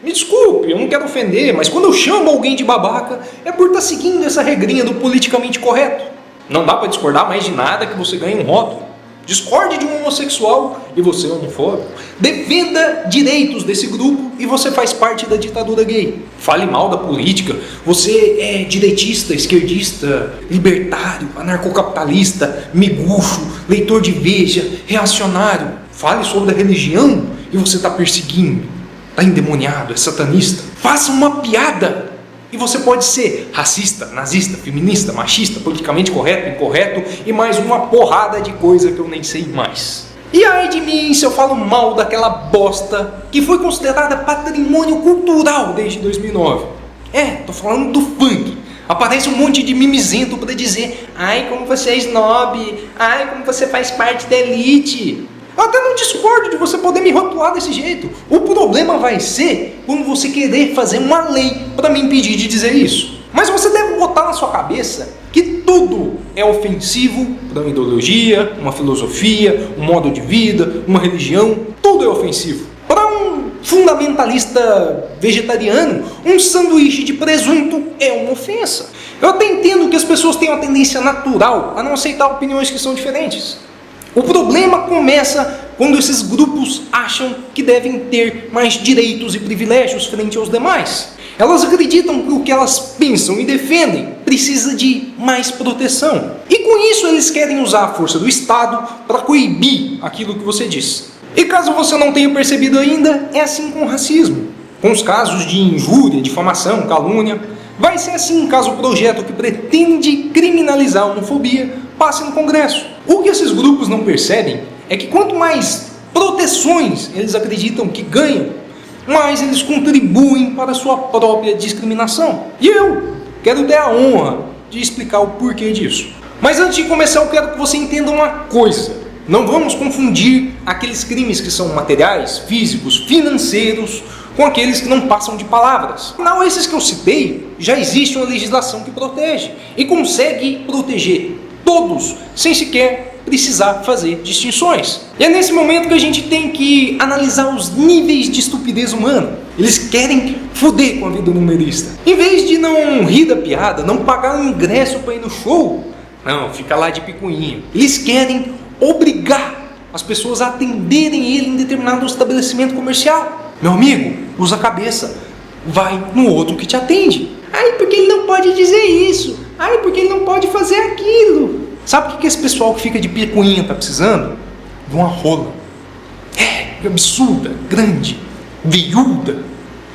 Me desculpe, eu não quero ofender, mas quando eu chamo alguém de babaca, é por estar seguindo essa regrinha do politicamente correto. Não dá para discordar mais de nada que você ganhe um rótulo. Discorde de um homossexual e você é homofóbico. Defenda direitos desse grupo e você faz parte da ditadura gay. Fale mal da política. Você é direitista, esquerdista, libertário, anarcocapitalista, miguxo, leitor de Veja, reacionário. Fale sobre a religião e você está perseguindo. Está endemoniado, é satanista. Faça uma piada. E você pode ser racista, nazista, feminista, machista, politicamente correto, incorreto e mais uma porrada de coisa que eu nem sei mais. E ai de mim se eu falo mal daquela bosta que foi considerada patrimônio cultural desde 2009. Tô falando do funk. Aparece um monte de mimizento para dizer: ai, como você é snob, ai, como você faz parte da elite. Eu até não discordo de você poder me rotular desse jeito. O problema vai ser quando você querer fazer uma lei para me impedir de dizer isso. Mas você deve botar na sua cabeça que tudo é ofensivo para uma ideologia, uma filosofia, um modo de vida, uma religião. Tudo é ofensivo. Para um fundamentalista vegetariano, um sanduíche de presunto é uma ofensa. Eu até entendo que as pessoas têm uma tendência natural a não aceitar opiniões que são diferentes. O problema começa quando esses grupos acham que devem ter mais direitos e privilégios frente aos demais. Elas acreditam que o que elas pensam e defendem precisa de mais proteção. E com isso eles querem usar a força do Estado para coibir aquilo que você diz. E caso você não tenha percebido ainda, é assim com o racismo. Com os casos de injúria, difamação, calúnia. Vai ser assim caso o projeto que pretende criminalizar a homofobia passe no Congresso. O que esses grupos não percebem é que quanto mais proteções eles acreditam que ganham, mais eles contribuem para a sua própria discriminação. E eu quero ter a honra de explicar o porquê disso. Mas antes de começar, eu quero que você entenda uma coisa. Não vamos confundir aqueles crimes que são materiais, físicos, financeiros, com aqueles que não passam de palavras. Afinal, esses que eu citei, já existe uma legislação que protege e consegue proteger todos, sem sequer precisar fazer distinções. E é nesse momento que a gente tem que analisar os níveis de estupidez humana. Eles querem foder com a vida do numerista. Em vez de não rir da piada, não pagar um ingresso para ir no show, não, fica lá de picuinha. Eles querem obrigar as pessoas a atenderem ele em determinado estabelecimento comercial. Meu amigo, usa a cabeça. Vai no outro que te atende. Ai, porque ele não pode dizer isso. Ai, porque ele não pode fazer aquilo. Sabe o que esse pessoal que fica de picuinha está precisando? De uma rola. Absurda, grande, veiuda,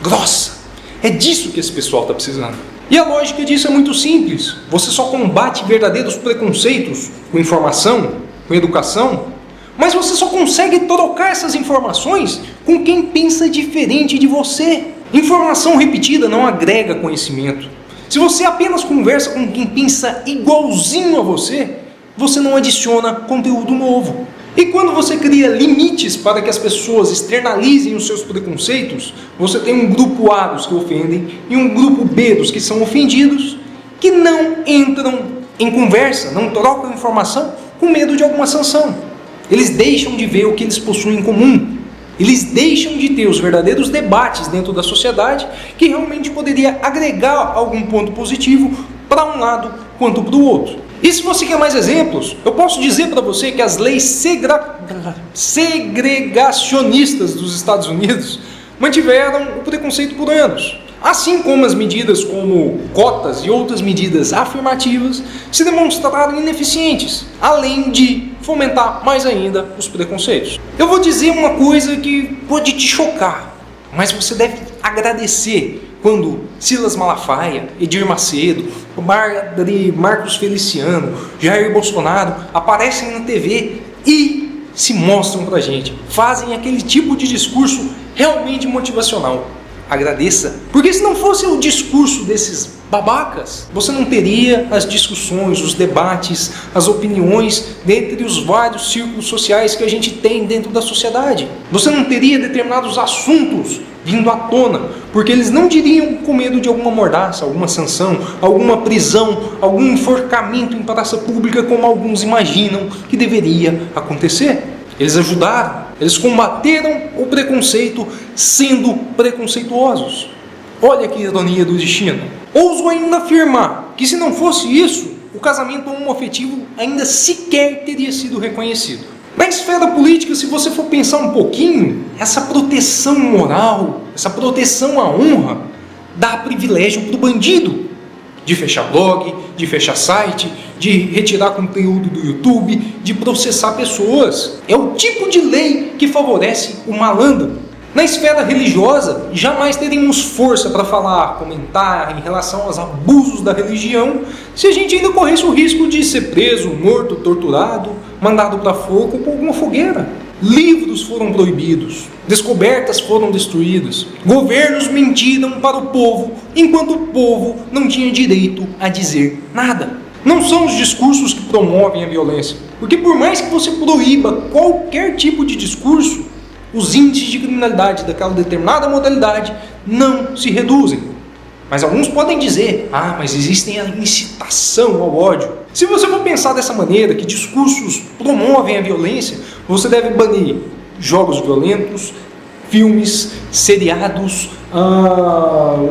grossa. É disso que esse pessoal está precisando. E a lógica disso é muito simples. Você só combate verdadeiros preconceitos com informação, com educação, mas você só consegue trocar essas informações com quem pensa diferente de você. Informação repetida não agrega conhecimento. Se você apenas conversa com quem pensa igualzinho a você, você não adiciona conteúdo novo. E quando você cria limites para que as pessoas externalizem os seus preconceitos, você tem um grupo A dos que ofendem e um grupo B dos que são ofendidos, que não entram em conversa, não trocam informação com medo de alguma sanção. Eles deixam de ver o que eles possuem em comum. Eles deixam de ter os verdadeiros debates dentro da sociedade que realmente poderia agregar algum ponto positivo para um lado quanto para o outro. E se você quer mais exemplos, eu posso dizer para você que as leis segregacionistas dos Estados Unidos mantiveram o preconceito por anos. Assim como as medidas como cotas e outras medidas afirmativas se demonstraram ineficientes, além de fomentar mais ainda os preconceitos. Eu vou dizer uma coisa que pode te chocar, mas você deve agradecer quando Silas Malafaia, Edir Macedo, Marcos Feliciano, Jair Bolsonaro aparecem na TV e se mostram pra gente, fazem aquele tipo de discurso realmente motivacional. Agradeça, porque se não fosse o discurso desses babacas, você não teria as discussões, os debates, as opiniões dentre os vários círculos sociais que a gente tem dentro da sociedade. Você não teria determinados assuntos vindo à tona, porque eles não diriam com medo de alguma mordaça, alguma sanção, alguma prisão, algum enforcamento em praça pública como alguns imaginam que deveria acontecer. Eles ajudaram Eles combateram o preconceito sendo preconceituosos. Olha que ironia do destino. Ouso ainda afirmar que se não fosse isso, o casamento homoafetivo ainda sequer teria sido reconhecido. Na esfera política, se você for pensar um pouquinho, essa proteção moral, essa proteção à honra, dá privilégio para o bandido de fechar blog, de fechar site, de retirar conteúdo do YouTube, de processar pessoas. É o tipo de lei que favorece o malandro. Na esfera religiosa, jamais teríamos força para falar, comentar em relação aos abusos da religião se a gente ainda corresse o risco de ser preso, morto, torturado, mandado para fogo ou alguma fogueira. Livros foram proibidos, descobertas foram destruídas, governos mentiram para o povo, enquanto o povo não tinha direito a dizer nada. Não são os discursos que promovem a violência, porque por mais que você proíba qualquer tipo de discurso, os índices de criminalidade daquela determinada modalidade não se reduzem. Mas alguns podem dizer, mas existem a incitação ao ódio. Se você for pensar dessa maneira, que discursos promovem a violência, você deve banir jogos violentos, filmes, seriados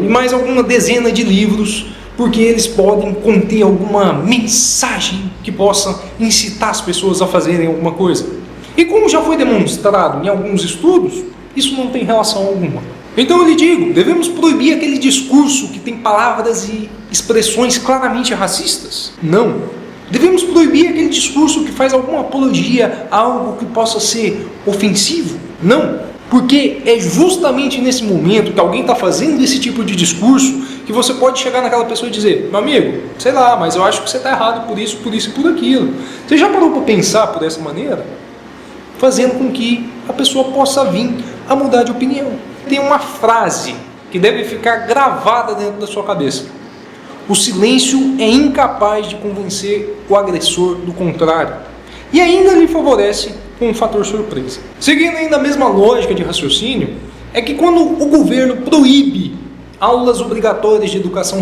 e mais alguma dezena de livros, porque eles podem conter alguma mensagem que possa incitar as pessoas a fazerem alguma coisa. E como já foi demonstrado em alguns estudos, isso não tem relação alguma. Então eu lhe digo, devemos proibir aquele discurso que tem palavras e expressões claramente racistas? Não. Devemos proibir aquele discurso que faz alguma apologia a algo que possa ser ofensivo? Não. Porque é justamente nesse momento que alguém está fazendo esse tipo de discurso que você pode chegar naquela pessoa e dizer, meu amigo, sei lá, mas eu acho que você está errado por isso e por aquilo. Você já parou para pensar por essa maneira? Fazendo com que a pessoa possa vir a mudar de opinião. Tem uma frase que deve ficar gravada dentro da sua cabeça. O silêncio é incapaz de convencer o agressor do contrário. E ainda lhe favorece com um fator surpresa. Seguindo ainda a mesma lógica de raciocínio, é que quando o governo proíbe aulas obrigatórias de educação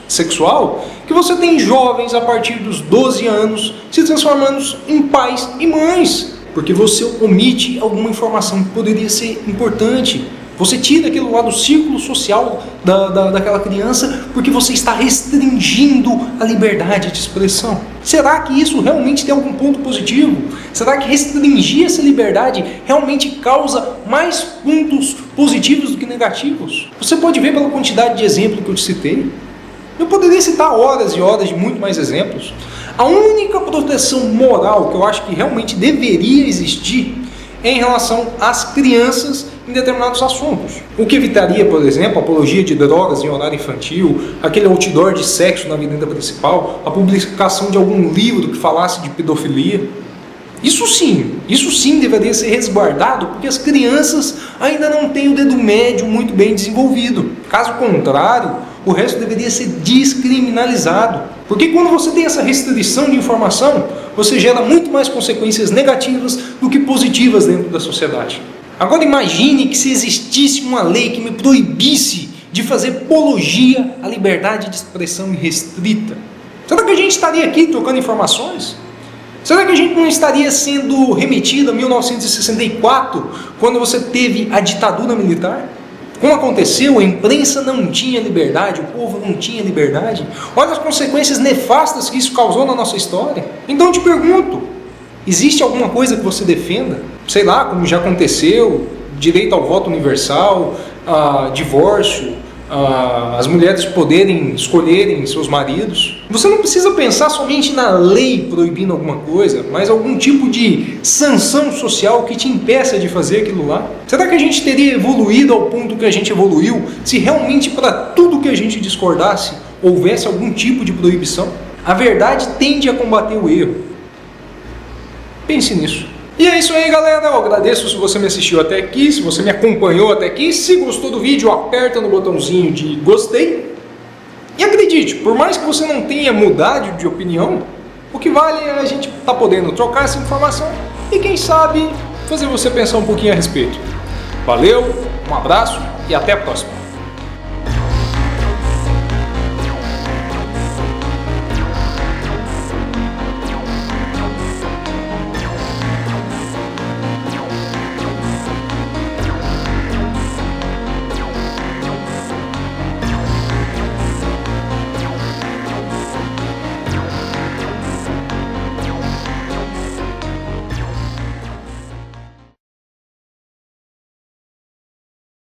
sexual, que você tem jovens a partir dos 12 anos se transformando em pais e mães, porque você omite alguma informação que poderia ser importante. Você tira aquilo lá do círculo social daquela criança porque você está restringindo a liberdade de expressão. Será que isso realmente tem algum ponto positivo? Será que restringir essa liberdade realmente causa mais pontos positivos do que negativos? Você pode ver pela quantidade de exemplos que eu te citei. Eu poderia citar horas e horas de muito mais exemplos. A única proteção moral que eu acho que realmente deveria existir é em relação às crianças em determinados assuntos. O que evitaria, por exemplo, a apologia de drogas em horário infantil, aquele outdoor de sexo na avenida principal, a publicação de algum livro que falasse de pedofilia. Isso sim deveria ser resguardado, porque as crianças ainda não têm o dedo médio muito bem desenvolvido. Caso contrário, o resto deveria ser descriminalizado. Porque quando você tem essa restrição de informação, você gera muito mais consequências negativas do que positivas dentro da sociedade. Agora imagine que se existisse uma lei que me proibisse de fazer apologia à liberdade de expressão irrestrita. Será que a gente estaria aqui trocando informações? Será que a gente não estaria sendo remetido a 1964, quando você teve a ditadura militar? Como aconteceu, a imprensa não tinha liberdade, o povo não tinha liberdade. Olha as consequências nefastas que isso causou na nossa história. Então eu te pergunto, existe alguma coisa que você defenda? Sei lá, como já aconteceu, direito ao voto universal, divórcio, as mulheres poderem escolherem seus maridos. Você não precisa pensar somente na lei proibindo alguma coisa, mas algum tipo de sanção social que te impeça de fazer aquilo lá. Será que a gente teria evoluído ao ponto que a gente evoluiu se realmente para tudo que a gente discordasse houvesse algum tipo de proibição? A verdade tende a combater o erro. Pense nisso. E é isso aí, galera, eu agradeço se você me assistiu até aqui, se você me acompanhou até aqui. Se gostou do vídeo, aperta no botãozinho de gostei. E acredite, por mais que você não tenha mudado de opinião, o que vale é a gente estar podendo trocar essa informação e quem sabe fazer você pensar um pouquinho a respeito. Valeu, um abraço e até a próxima.